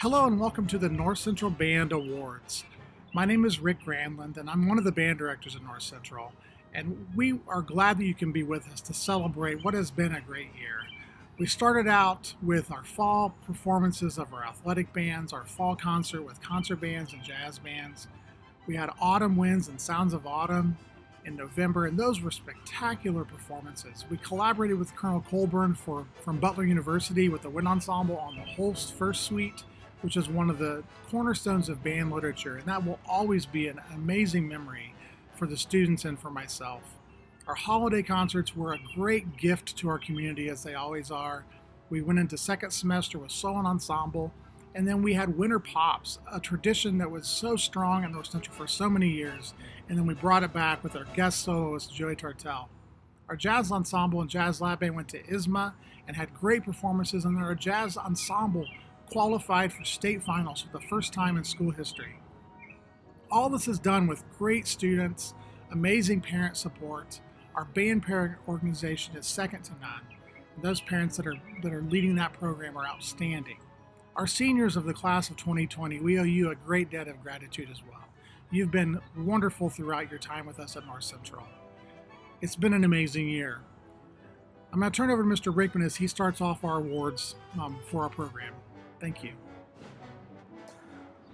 Hello and welcome to the North Central Band Awards. My name is Rick Granlund and I'm one of the band directors at North Central. And we are glad that you can be with us to celebrate what has been a great year. We started out with our fall performances of our athletic bands, our fall concert with concert bands and jazz bands. We had Autumn Winds and Sounds of Autumn in November, and those were spectacular performances. We collaborated with Colonel Colburn from Butler University with the wind ensemble on the Holst First Suite, which is one of the cornerstones of band literature, and that will always be an amazing memory for the students and for myself. Our holiday concerts were a great gift to our community, as they always are. We went into second semester with solo and ensemble, and then we had Winter Pops, a tradition that was so strong at North Central for so many years, and then we brought it back with our guest soloist, Joey Tartell. Our jazz ensemble and jazz lab band went to ISMA and had great performances, and then our jazz ensemble qualified for state finals for the first time in school history. All this is done with great students, amazing parent support. Our band parent organization is second to none. And those parents that are leading that program are outstanding. Our seniors of the class of 2020, we owe you a great debt of gratitude as well. You've been wonderful throughout your time with us at North Central. It's been an amazing year. I'm going to turn over to Mr. Brinkman as he starts off our awards for our program. Thank you.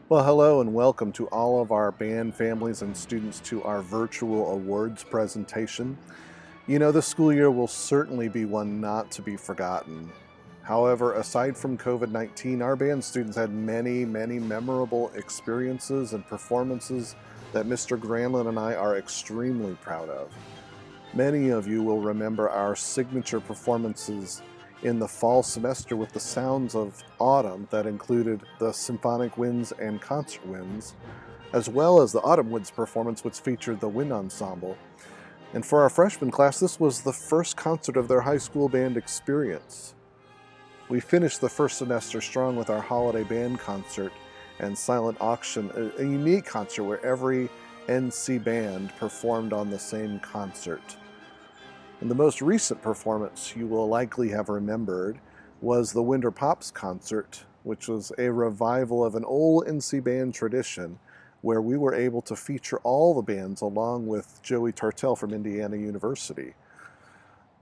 Well, hello and welcome to all of our band families and students to our virtual awards presentation. You know, this school year will certainly be one not to be forgotten. However, aside from COVID-19, our band students had many memorable experiences and performances that Mr. Granlund and I are extremely proud of. Many of you will remember our signature performances in the fall semester with the Sounds of Autumn that included the symphonic winds and concert winds, as well as the Autumn Winds performance, which featured the wind ensemble. And for our freshman class, this was the first concert of their high school band experience. We finished the first semester strong with our holiday band concert and silent auction, a unique concert where every NC band performed on the same concert. And the most recent performance you will likely have remembered was the Winter Pops concert, which was a revival of an old NC band tradition where we were able to feature all the bands along with Joey Tartell from Indiana University.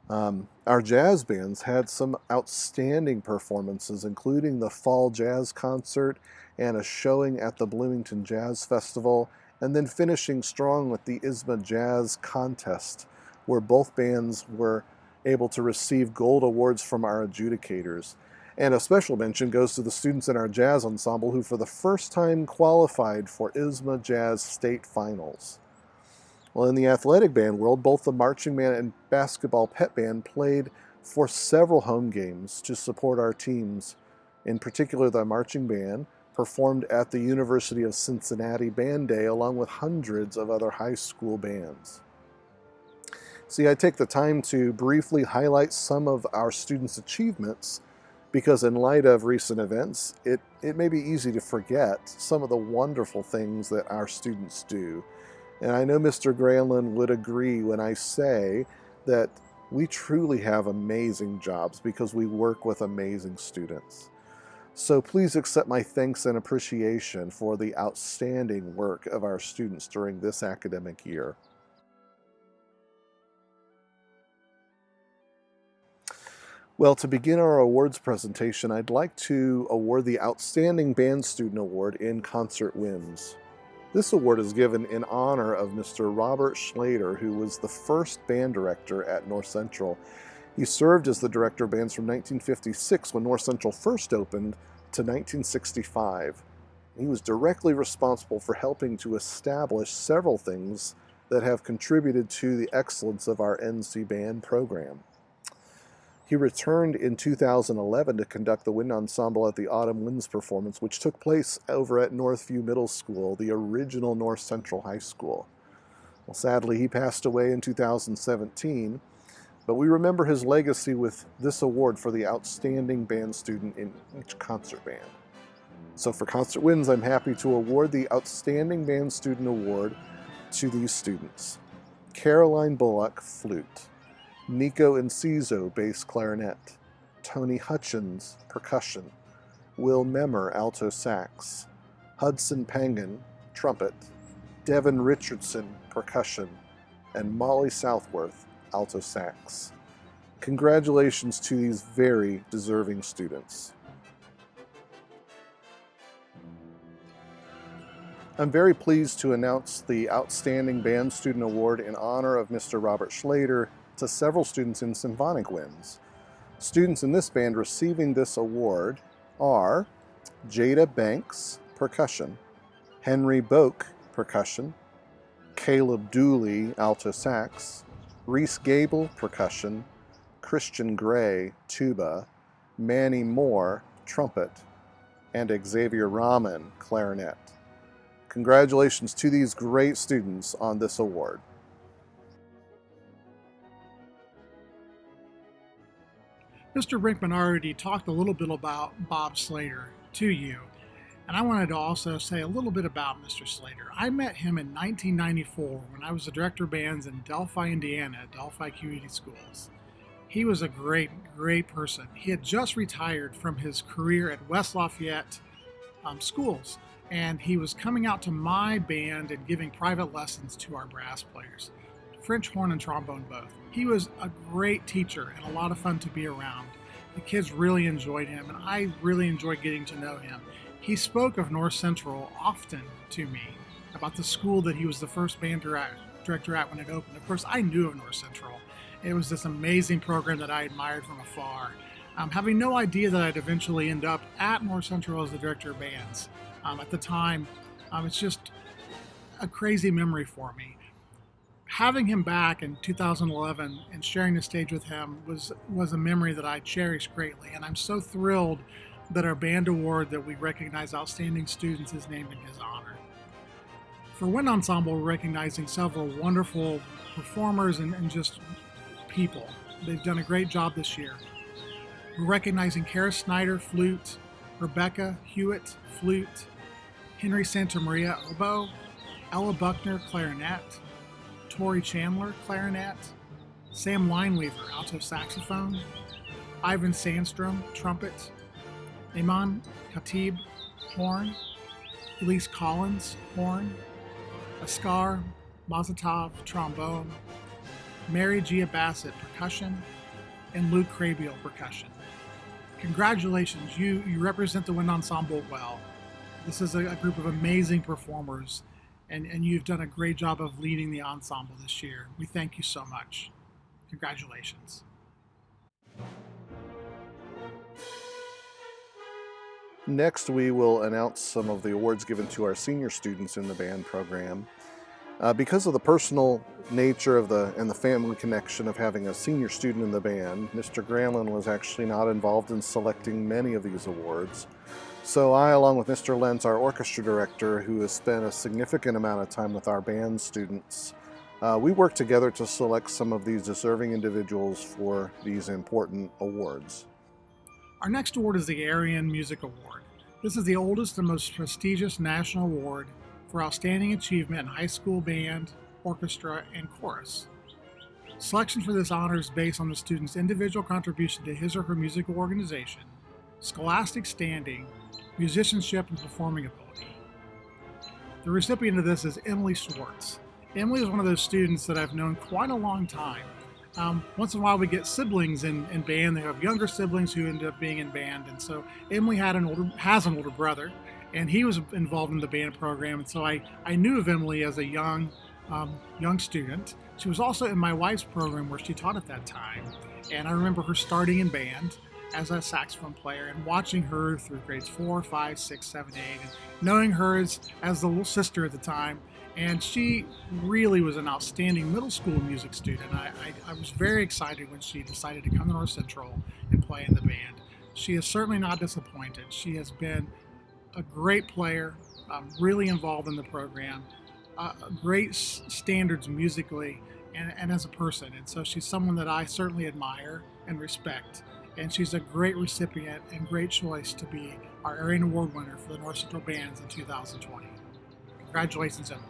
Our jazz bands had some outstanding performances, including the Fall Jazz Concert and a showing at the Bloomington Jazz Festival, and then finishing strong with the ISMA Jazz Contest, where both bands were able to receive gold awards from our adjudicators. And a special mention goes to the students in our jazz ensemble who for the first time qualified for ISMA Jazz State Finals. Well, in the athletic band world, both the marching band and basketball pep band played for several home games to support our teams. In particular, the marching band performed at the University of Cincinnati Band Day along with hundreds of other high school bands. See, I take the time to briefly highlight some of our students' achievements because in light of recent events, it may be easy to forget some of the wonderful things that our students do. And I know Mr. Granlund would agree when I say that we truly have amazing jobs because we work with amazing students. So please accept my thanks and appreciation for the outstanding work of our students during this academic year. Well, to begin our awards presentation, I'd like to award the Outstanding Band Student Award in Concert Winds. This award is given in honor of Mr. Robert Schlater, who was the first band director at North Central. He served as the director of bands from 1956, when North Central first opened, to 1965. He was directly responsible for helping to establish several things that have contributed to the excellence of our NC band program. He returned in 2011 to conduct the wind ensemble at the Autumn Winds performance, which took place over at Northview Middle School, the original North Central High School. Well, sadly, he passed away in 2017, but we remember his legacy with this award for the outstanding band student in each concert band. So for Concert Winds, I'm happy to award the Outstanding Band Student Award to these students: Caroline Bullock, flute; Nico Enciso, bass clarinet; Tony Hutchins, percussion; Will Memmer, alto sax, Hudson Pangan, trumpet, Devin Richardson, percussion, and Molly Southworth, alto sax. Congratulations to these very deserving students. I'm very pleased to announce the Outstanding Band Student Award in honor of Mr. Robert Schlater to several students in symphonic winds. Students in this band receiving this award are Jada Banks, percussion, Henry Boak, percussion, Caleb Dooley, alto sax, Reese Gable, percussion, Christian Gray, tuba, Manny Moore, trumpet, and Xavier Rahman, clarinet. Congratulations to these great students on this award. Mr. Brinkman already talked a little bit about Bob Schlater to you, and I wanted to also say a little bit about Mr. Schlater. I met him in 1994 when I was the director of bands in Delphi, Indiana, at Delphi Community Schools. He was a great, great person. He had just retired from his career at West Lafayette schools, and he was coming out to my band and giving private lessons to our brass players, French horn and trombone both. He was a great teacher and a lot of fun to be around. The kids really enjoyed him, and I really enjoyed getting to know him. He spoke of North Central often to me about the school that he was the first band director at when it opened. Of course, I knew of North Central. It was this amazing program that I admired from afar. Having no idea that I'd eventually end up at North Central as the director of bands. At the time, it's just a crazy memory for me. Having him back in 2011 and sharing the stage with him was a memory that I cherish greatly, and I'm so thrilled that our band award that we recognize outstanding students is named in his honor. For Wind Ensemble, we're recognizing several wonderful performers and just people. They've done a great job this year. We're recognizing Kara Snyder, flute, Rebecca Hewitt, flute, Henry Santamaria, oboe, Ella Buckner, clarinet, Tori Chandler, clarinet, Sam Lineweaver, alto saxophone, Ivan Sandstrom, trumpet, Iman Khatib, horn, Elise Collins, horn, Askar Mazatov, trombone, Mary Gia Bassett, percussion, and Luke Crabiel, percussion. Congratulations, you represent the Wind Ensemble well. This is a group of amazing performers, and you've done a great job of leading the ensemble this year. We thank you so much. Congratulations. Next, we will announce some of the awards given to our senior students in the band program. Because of the personal nature of and the family connection of having a senior student in the band, Mr. Granlund was actually not involved in selecting many of these awards. So I, along with Mr. Lenz, our orchestra director, who has spent a significant amount of time with our band students, we worked together to select some of these deserving individuals for these important awards. Our next award is the Arian Music Award. This is the oldest and most prestigious national award for outstanding achievement in high school band, orchestra, and chorus. Selection for this honor is based on the student's individual contribution to his or her musical organization, scholastic standing, musicianship, and performing ability. The recipient of this is Emily Schwartz. Emily is one of those students that I've known quite a long time. Once in a while we get siblings in band. They have younger siblings who end up being in band, and so Emily has an older brother, and he was involved in the band program, and so I knew of Emily as a young student. She was also in my wife's program where she taught at that time, and I remember her starting in band as a saxophone player and watching her through grades 4, 5, 6, 7, 8, and knowing her as the little sister at the time. And she really was an outstanding middle school music student. I was very excited when she decided to come to North Central and play in the band. She is certainly not disappointed. She has been a great player, really involved in the program, great standards musically and as a person. And so she's someone that I certainly admire and respect. And she's a great recipient and great choice to be our Arian Award winner for the North Central Bands in 2020. Congratulations, Emily.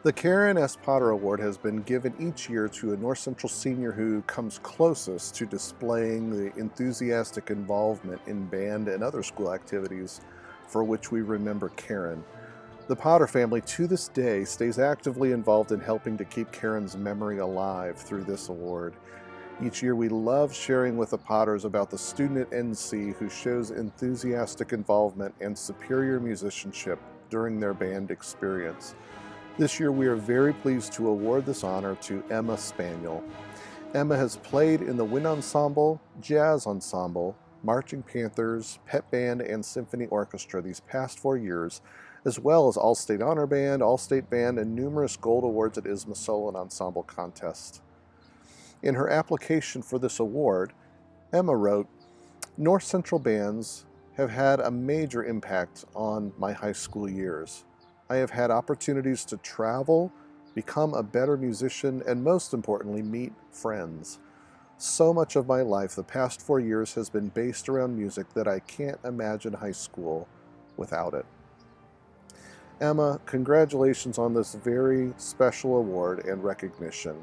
The Karen S. Potter Award has been given each year to a North Central senior who comes closest to displaying the enthusiastic involvement in band and other school activities for which we remember Karen. The Potter family to this day stays actively involved in helping to keep Karen's memory alive through this award. Each year we love sharing with the Potters about the student at NC who shows enthusiastic involvement and superior musicianship during their band experience. This year we are very pleased to award this honor to Emma Spaniel. Emma has played in the wind ensemble, jazz ensemble, marching panthers, pep band, and symphony orchestra these past 4 years, as well as All-State Honor Band, All-State Band, and numerous gold awards at ISMA Solo and Ensemble contests. In her application for this award, Emma wrote, "North Central bands have had a major impact on my high school years. I have had opportunities to travel, become a better musician, and most importantly, meet friends. So much of my life the past 4 years has been based around music that I can't imagine high school without it." Emma, congratulations on this very special award and recognition.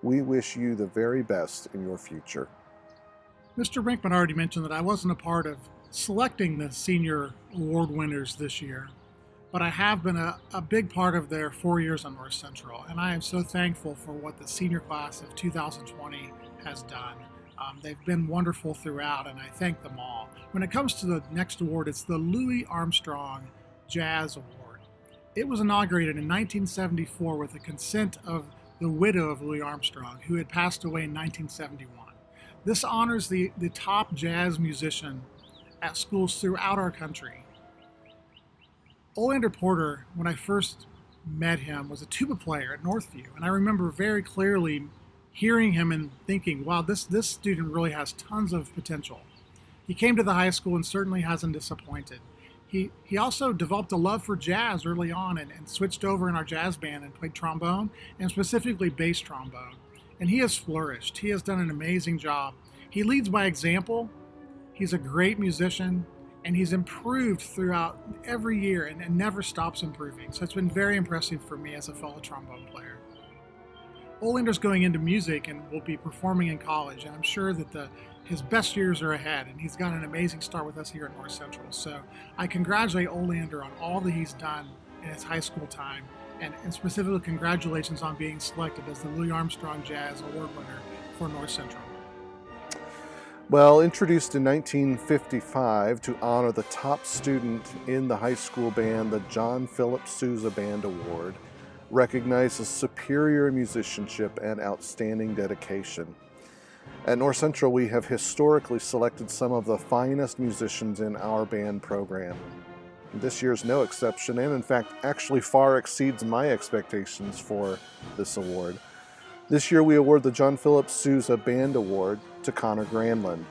We wish you the very best in your future. Mr. Brinkman already mentioned that I wasn't a part of selecting the senior award winners this year, but I have been a big part of their 4 years on North Central, and I am so thankful for what the senior class of 2020 has done. They've been wonderful throughout, and I thank them all. When it comes to the next award, it's the Louis Armstrong Jazz Award. It was inaugurated in 1974 with the consent of the widow of Louis Armstrong, who had passed away in 1971. This honors the top jazz musician at schools throughout our country. Olander Porter, when I first met him, was a tuba player at Northview, and I remember very clearly hearing him and thinking, wow, this student really has tons of potential. He came to the high school and certainly hasn't disappointed. He also developed a love for jazz early on and switched over in our jazz band and played trombone, and specifically bass trombone. And he has flourished. He has done an amazing job. He leads by example. He's a great musician, and he's improved throughout every year and never stops improving. So it's been very impressive for me as a fellow trombone player. Olander's going into music and will be performing in college, and I'm sure that his best years are ahead, and he's got an amazing start with us here at North Central. So I congratulate Olander on all that he's done in his high school time, and specifically congratulations on being selected as the Louis Armstrong Jazz Award winner for North Central. Well, introduced in 1955 to honor the top student in the high school band, the John Philip Sousa Band Award recognizes superior musicianship and outstanding dedication. At North Central, we have historically selected some of the finest musicians in our band program. This year is no exception, and in fact actually far exceeds my expectations for this award. This year we award the John Philip Sousa Band Award to Connor Granlund.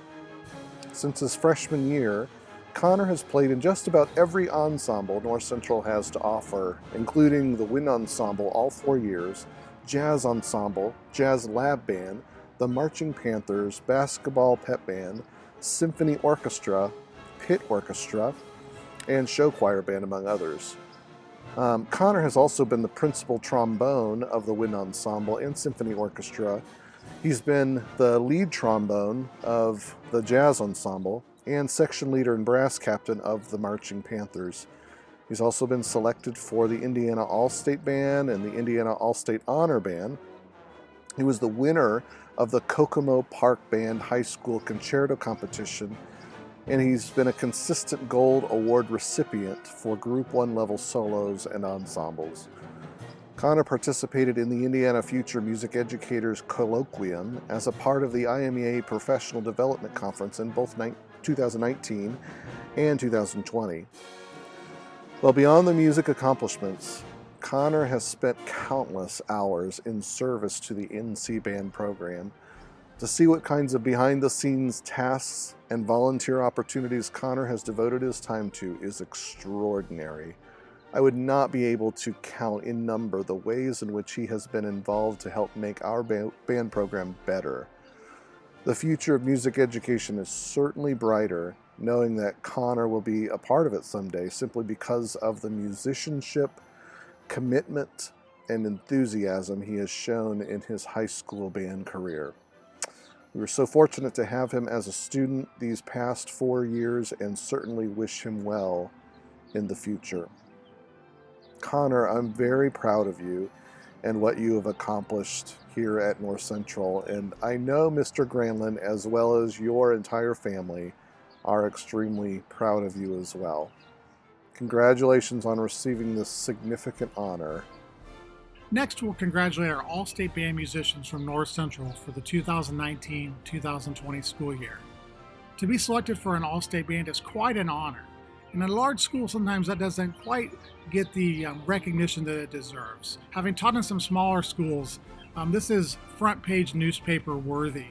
Since his freshman year, Connor has played in just about every ensemble North Central has to offer, including the wind ensemble all 4 years, jazz ensemble, jazz lab band, the marching panthers, basketball pep band, symphony orchestra, pit orchestra, and show choir band, among others. Connor has also been the principal trombone of the wind ensemble and symphony orchestra. He's been the lead trombone of the jazz ensemble and section leader and brass captain of the marching panthers. He's also been selected for the Indiana All-State Band and the Indiana All-State Honor Band. He was the winner of the Kokomo Park Band High School Concerto Competition, and he's been a consistent Gold Award recipient for Group 1 level solos and ensembles. Connor participated in the Indiana Future Music Educators Colloquium as a part of the IMEA Professional Development Conference in both 2019 and 2020. Well, beyond the music accomplishments, Connor has spent countless hours in service to the NC Band program. To see what kinds of behind-the-scenes tasks and volunteer opportunities Connor has devoted his time to is extraordinary. I would not be able to count in number the ways in which he has been involved to help make our band program better. The future of music education is certainly brighter, knowing that Connor will be a part of it someday simply because of the musicianship, commitment, and enthusiasm he has shown in his high school band career. We were so fortunate to have him as a student these past 4 years and certainly wish him well in the future. Connor, I'm very proud of you and what you have accomplished here at North Central, and I know Mr. Granlund, as well as your entire family, are extremely proud of you as well. Congratulations on receiving this significant honor. Next, we'll congratulate our All-State Band musicians from North Central for the 2019-2020 school year. To be selected for an All-State Band is quite an honor. In a large school, sometimes that doesn't quite get the recognition that it deserves. Having taught in some smaller schools, this is front page newspaper worthy.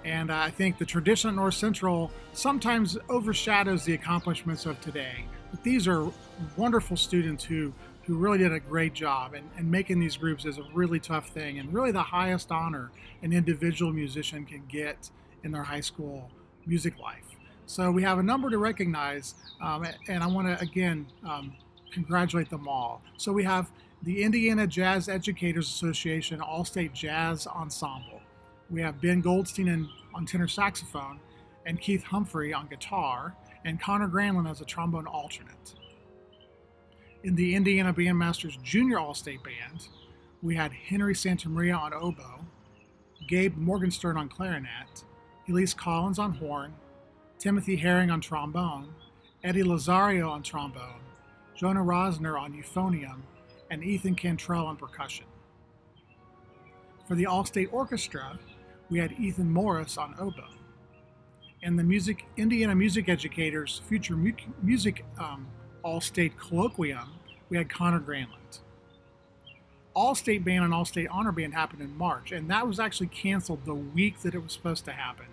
And I think the tradition at North Central sometimes overshadows the accomplishments of today. But these are wonderful students who really did a great job, and making these groups is a really tough thing, and really the highest honor an individual musician can get in their high school music life. So we have a number to recognize, and I want to again congratulate them all. So we have the Indiana Jazz Educators Association All-State Jazz Ensemble. We have Ben Goldstein on tenor saxophone, and Keith Humphrey on guitar, and Connor Granlund as a trombone alternate. In the Indiana Bandmasters Junior All-State Band, we had Henry Santamaria on oboe, Gabe Morgenstern on clarinet, Elise Collins on horn, Timothy Herring on trombone, Eddie Lazario on trombone, Jonah Rosner on euphonium, and Ethan Cantrell on percussion. For the All-State Orchestra, we had Ethan Morris on oboe. And the Indiana Music Educators Future Music All-State Colloquium, we had Connor Granlund. All-State Band and All-State Honor Band happened in March, and that was actually canceled the week that it was supposed to happen.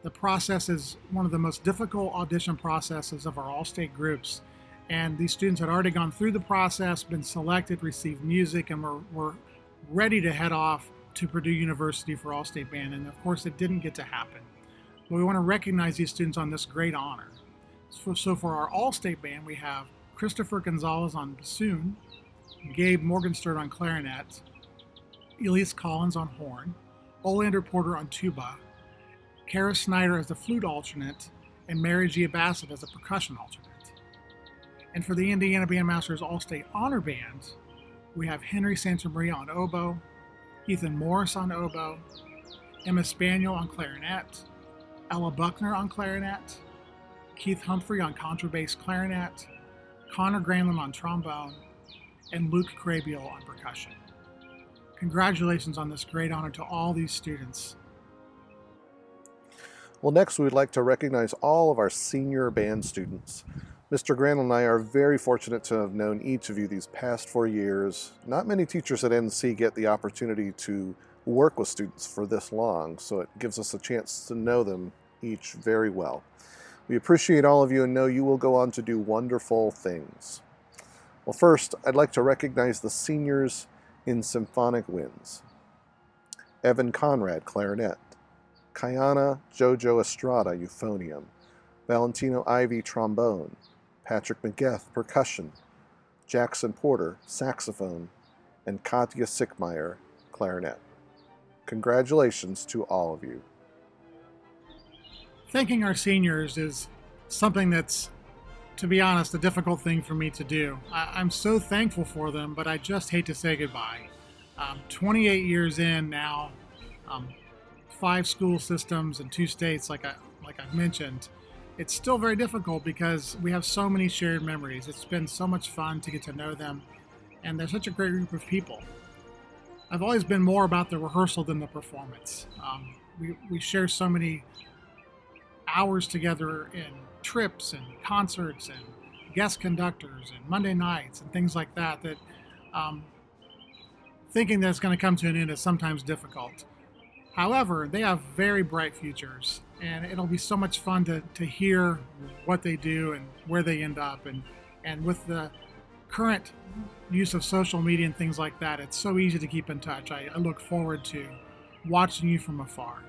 The process is one of the most difficult audition processes of our All-State groups, and these students had already gone through the process, been selected, received music, and were ready to head off to Purdue University for All-State Band, and of course it didn't get to happen. But we want to recognize these students on this great honor. So for our All-State Band, we have Christopher Gonzalez on bassoon, Gabe Morgenstern on clarinet, Elise Collins on horn, Olander Porter on tuba, Kara Snyder as the flute alternate, and Mary Gia Bassett as a percussion alternate. And for the Indiana Bandmasters All-State Honor Band, we have Henry Santamaria on oboe, Ethan Morris on oboe, Emma Spaniel on clarinet, Ella Buckner on clarinet, Keith Humphrey on contrabass clarinet, Connor Granlund on trombone, and Luke Crabiel on percussion. Congratulations on this great honor to all these students. Well, next we'd like to recognize all of our senior band students. Mr. Granlund and I are very fortunate to have known each of you these past 4 years. Not many teachers at NC get the opportunity to work with students for this long, so it gives us a chance to know them each very well. We appreciate all of you and know you will go on to do wonderful things. Well, first, I'd like to recognize the seniors in symphonic winds. Evan Conrad, clarinet. Kayana Jojo Estrada, euphonium. Valentino Ivy, trombone. Patrick McGeth, percussion. Jackson Porter, saxophone. And Katya Sickmeyer, clarinet. Congratulations to all of you. Thanking our seniors is something that's, to be honest, a difficult thing for me to do. I'm so thankful for them, but I just hate to say goodbye. 28 years in now, 5 school systems in 2 states, like I've mentioned. It's still very difficult because we have so many shared memories. It's been so much fun to get to know them, and they're such a great group of people. I've always been more about the rehearsal than the performance. We share so many hours together in trips and concerts and guest conductors and Monday nights and things like that, thinking that it's going to come to an end is sometimes difficult. However, they have very bright futures, and it'll be so much fun to hear what they do and where they end up. And with the current use of social media and things like that, it's so easy to keep in touch. I look forward to watching you from afar.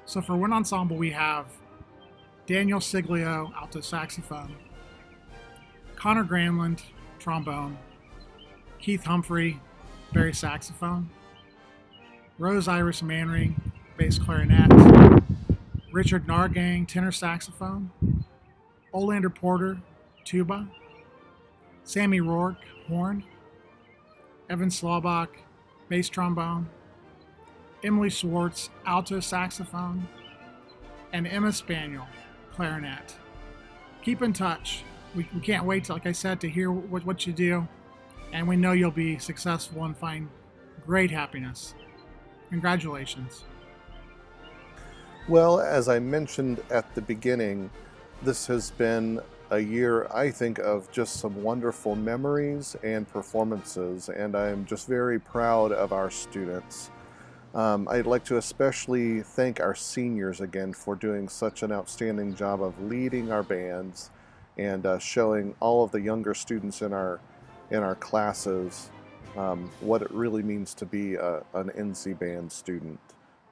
So for wind ensemble, we have Daniel Siglio, alto saxophone, Connor Granlund, trombone, Keith Humphrey, Barry saxophone, Rose Iris Manring, bass clarinet, Richard Nargang, tenor saxophone, Olander Porter, tuba, Sammy Rourke, horn, Evan Slawbach, bass trombone, Emily Swartz, alto saxophone, and Emma Spaniel, clarinet. Keep in touch. We can't wait, like I said, to hear what you do, and we know you'll be successful and find great happiness. Congratulations. Well, as I mentioned at the beginning, this has been a year, I think, of just some wonderful memories and performances, and I'm just very proud of our students. I'd like to especially thank our seniors again for doing such an outstanding job of leading our bands and showing all of the younger students in our classes what it really means to be an NC band student.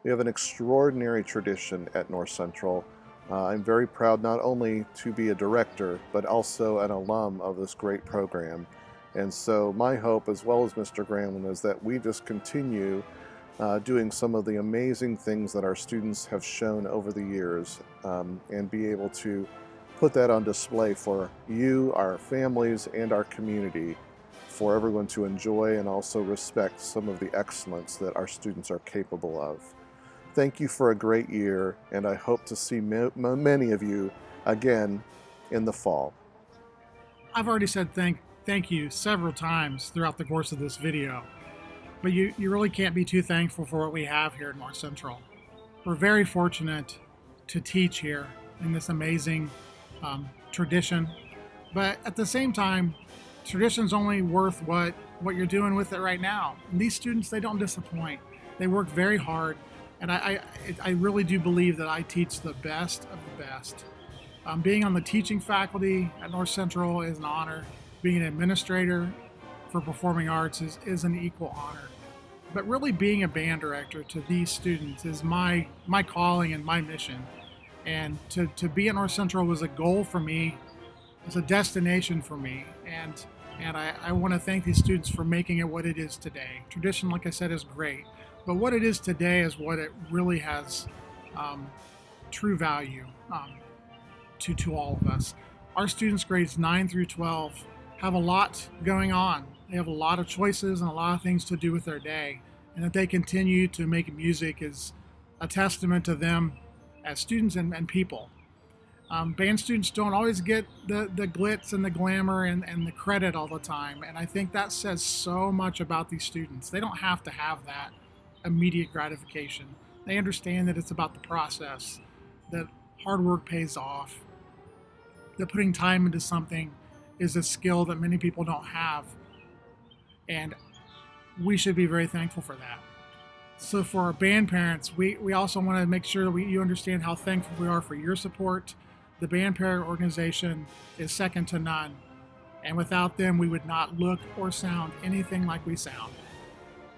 We have an extraordinary tradition at North Central. I'm very proud not only to be a director, but also an alum of this great program. And so my hope, as well as Mr. Granlund, is that we just continue doing some of the amazing things that our students have shown over the years and be able to put that on display for you, our families, and our community, for everyone to enjoy and also respect some of the excellence that our students are capable of. Thank you for a great year, and I hope to see many of you again in the fall. I've already said thank you several times throughout the course of this video, but you really can't be too thankful for what we have here at North Central. We're very fortunate to teach here in this amazing tradition, but at the same time, tradition's only worth what you're doing with it right now. And these students, they don't disappoint. They work very hard, and I really do believe that I teach the best of the best. Being on the teaching faculty at North Central is an honor. Being an administrator for performing arts is an equal honor. But really being a band director to these students is my calling and my mission. And to be at North Central was a goal for me. It's a destination for me. And I want to thank these students for making it what it is today. Tradition, like I said, is great. But what it is today is what it really has true value to all of us. Our students grades 9 through 12 have a lot going on. They have a lot of choices and a lot of things to do with their day. And that they continue to make music is a testament to them as students and people. Band students don't always get the glitz and the glamour and the credit all the time. And I think that says so much about these students. They don't have to have that immediate gratification. They understand that it's about the process, that hard work pays off, that putting time into something is a skill that many people don't have. And we should be very thankful for that. So for our band parents, we also want to make sure that you understand how thankful we are for your support. The band parent organization is second to none. And without them, we would not look or sound anything like we sound.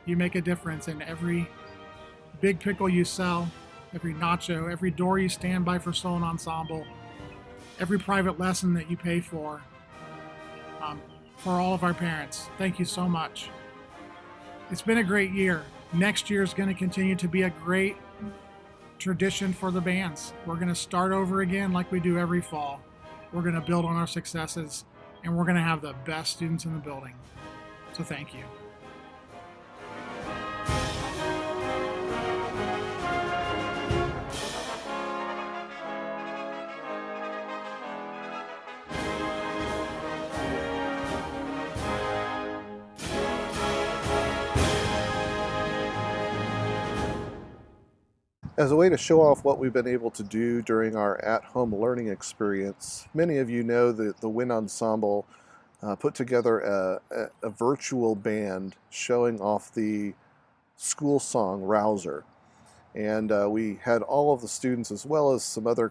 You make a difference in every big pickle you sell, every nacho, every door you stand by for solo and ensemble, every private lesson that you pay for all of our parents. Thank you so much. It's been a great year. Next year is going to continue to be a great tradition for the bands. We're going to start over again like we do every fall. We're going to build on our successes, and we're going to have the best students in the building. So thank you. As a way to show off what we've been able to do during our at-home learning experience, many of you know that the Wind Ensemble put together a virtual band showing off the school song Rouser. And we had all of the students, as well as some other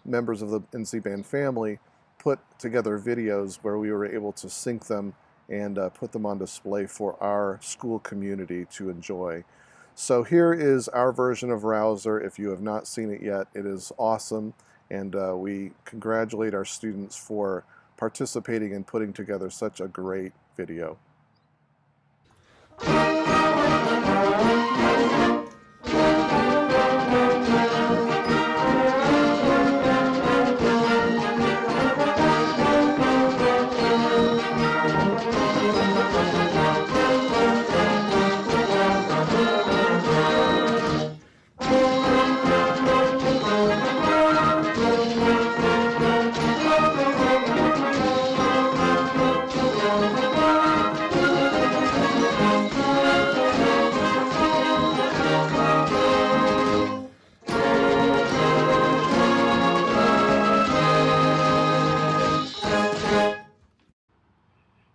members of the NC Band family, put together videos where we were able to sync them and put them on display for our school community to enjoy. So here is our version of Rouser. If you have not seen it yet, it is awesome, and we congratulate our students for participating and putting together such a great video.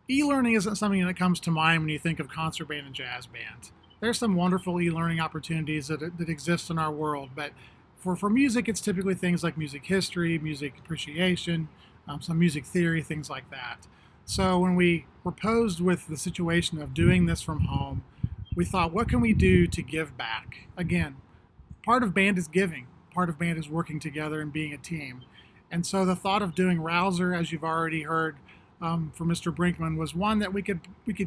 E-learning isn't something that comes to mind when you think of concert band and jazz band. There's some wonderful e-learning opportunities that exist in our world, but for music, it's typically things like music history, music appreciation, some music theory, things like that. So when we were posed with the situation of doing this from home, we thought, what can we do to give back? Again, part of band is giving, part of band is working together and being a team. And so the thought of doing Rouser, as you've already heard from Mr. Brinkman, was one that we could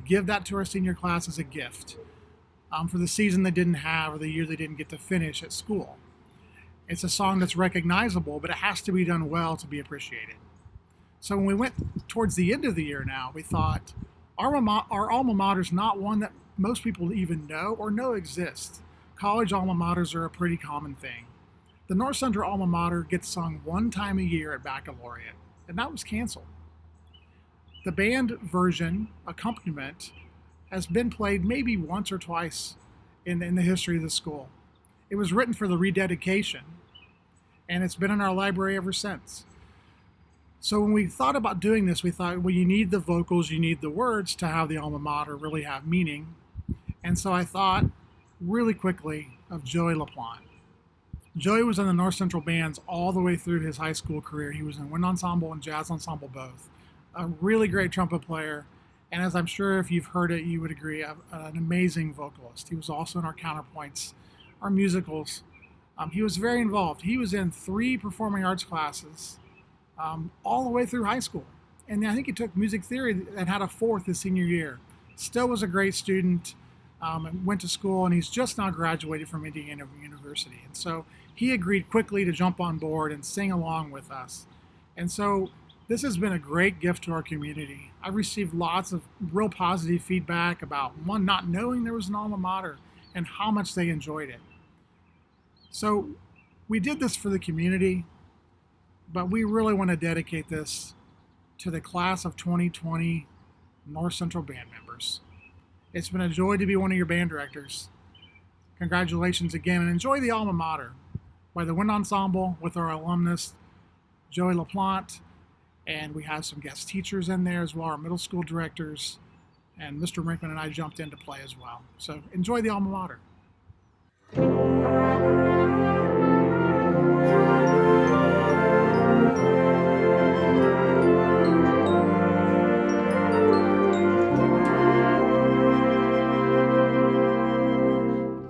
give that to our senior class as a gift for the season they didn't have or the year they didn't get to finish at school. It's a song that's recognizable, but it has to be done well to be appreciated. So when we went towards the end of the year now, we thought our alma mater is not one that most people even know or know exists. College alma maters are a pretty common thing. The North Central alma mater gets sung one time a year at baccalaureate, and that was canceled. The band version, accompaniment, has been played maybe once or twice in the history of the school. It was written for the rededication, and it's been in our library ever since. So when we thought about doing this, we thought, well, you need the vocals, you need the words to have the alma mater really have meaning. And so I thought really quickly of Joey LaPlante. Joey was in the North Central bands all the way through his high school career. He was in wind ensemble and jazz ensemble both. A really great trumpet player, and as I'm sure if you've heard it, you would agree, an amazing vocalist. He was also in our counterpoints, our musicals. He was very involved. He was in 3 performing arts classes all the way through high school. And I think he took music theory and had a 4th his senior year. Still was a great student, and went to school, and he's just now graduated from Indiana University. And so he agreed quickly to jump on board and sing along with us. And so this has been a great gift to our community. I've received lots of real positive feedback about, one, not knowing there was an alma mater and how much they enjoyed it. So we did this for the community, but we really want to dedicate this to the class of 2020 North Central band members. It's been a joy to be one of your band directors. Congratulations again, and enjoy the alma mater by the wind ensemble with our alumnus, Joey LaPlante. And we have some guest teachers in there as well, our middle school directors, and Mr. Brinkman and I jumped in to play as well. So enjoy the alma mater.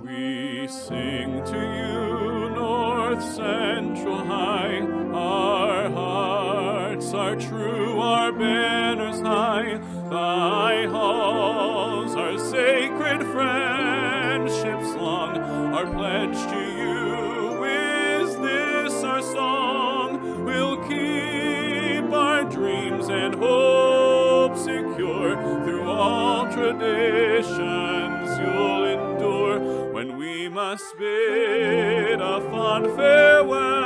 We sing to you, North Central High, our hearts are true, our banners high, thy halls are sacred, friendships long, our pledge to you is this our song, we'll keep our dreams and hopes secure, through all traditions you'll endure, when we must bid a fond farewell.